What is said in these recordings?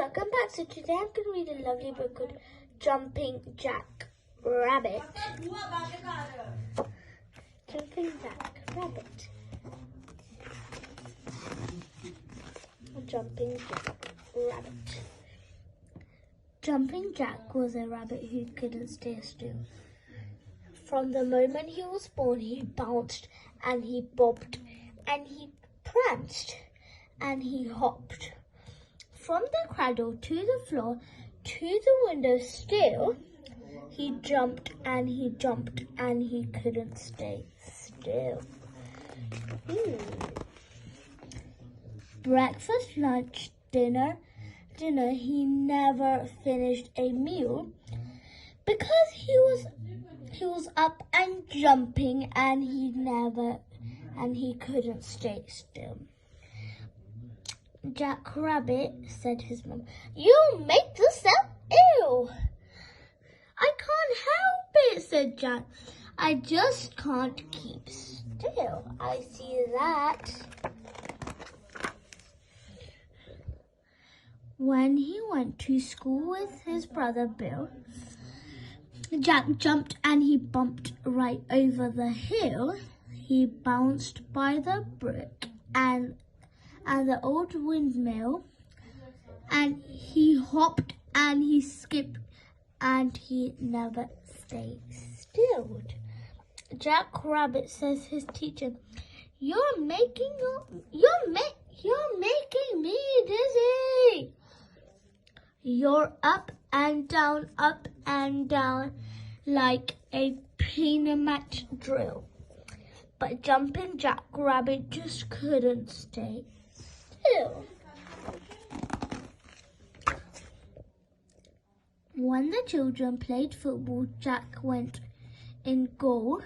welcome back. So today I'm going to read a lovely book called Jumping Jackrabbit. Jumping Jackrabbit. Jumping Jackrabbit. Jumping Jack was a rabbit who couldn't stay still. From the moment he was born, he bounced and he bobbed and he pranced and he hopped. From the cradle to the floor to the window still, he jumped and he jumped and he couldn't stay still. Breakfast, lunch, dinner, he never finished a meal because he was up and jumping and he couldn't stay still. Jackrabbit, said his mum, "You make yourself ill." "I can't help it," said Jack. "I just can't keep still." "I see that." When he went to school with his brother Bill, Jack jumped and he bumped right over the hill. He bounced by the brook and the old windmill, and he hopped and he skipped and he never stayed still. Jackrabbit, says his teacher, You're making me dizzy. You're up and down like a peanut drill." But Jumping Jackrabbit just couldn't stay still. When the children played football, Jack went in goal.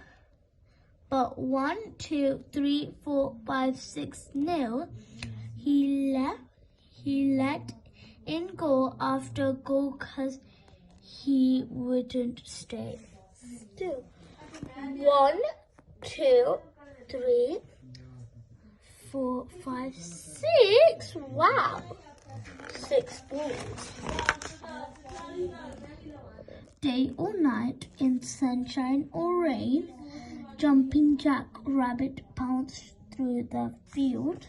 But 1, 2, 3, 4, 5, 6 nil, he led in goal after goal because he wouldn't stay still. 1, 2, 3, 4, 5, 6. Wow. 6 balls. Day or night, in sunshine or rain, Jumping Jackrabbit bounced through the field.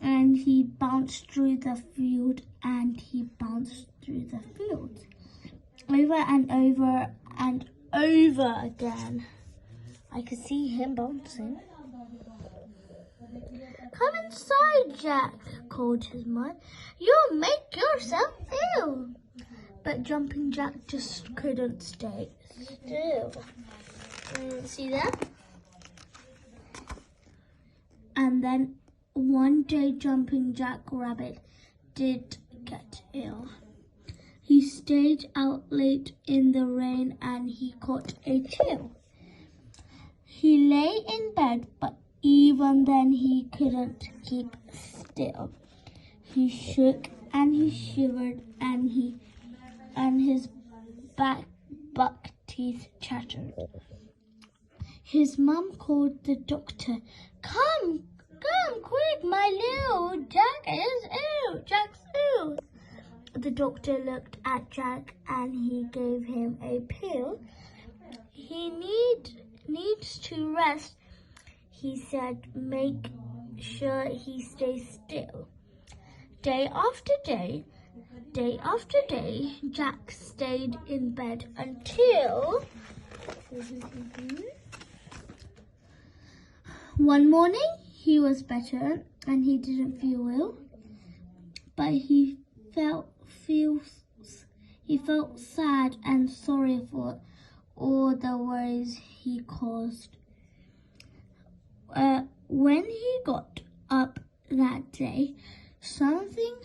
And he bounced through the field and he bounced through the field. Over and over and over again. I could see him bouncing. "Come inside, Jack," called his mother. "You'll make yourself ill." But Jumping Jack just couldn't stay still. See that? And then one day Jumping Jackrabbit did get ill. He stayed out late in the rain and he caught a chill. He lay in bed, but even then he couldn't keep still. He shook and he shivered and his buck teeth chattered. His mum called the doctor. Come quick, my little Jack is ill. Jack's ill." The doctor looked at Jack and he gave him a pill. "He needs to rest," he said. "Make sure he stays still." Day after day, Jack stayed in bed until one morning he was better and he didn't feel ill, but he felt sad and sorry for all the worries he caused. When he got up that day, something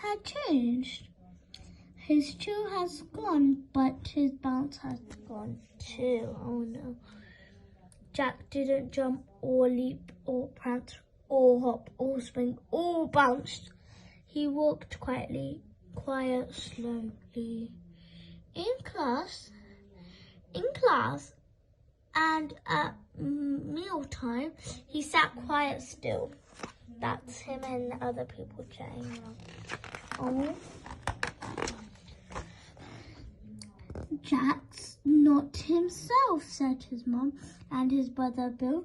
had changed. His chill has gone, but his bounce has gone too. Oh no. Jack didn't jump or leap or prance or hop or spring or bounce. He walked quietly, slowly. In class, and at mealtime, he sat quiet still. That's him and other people chatting around. Oh. Jack's not himself, said his mum and his brother Bill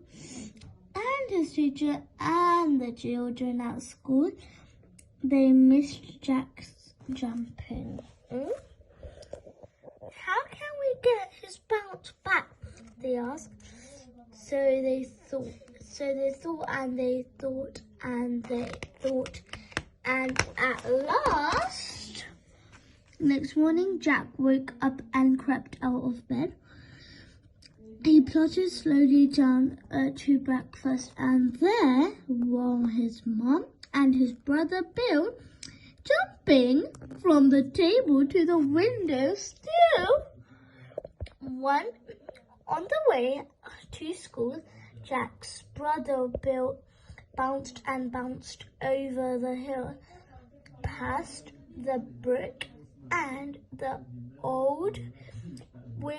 and his teacher and the children at school. They missed Jack's jumping. How can we get his bounce back? They asked. So they thought and at last, next morning, Jack woke up and crept out of bed. He plodded slowly down to breakfast, and there were his mum and his brother Bill jumping from the table to the window still. On the way to school, Jack's brother Bill bounced and bounced over the hill, past the brick and the old wheel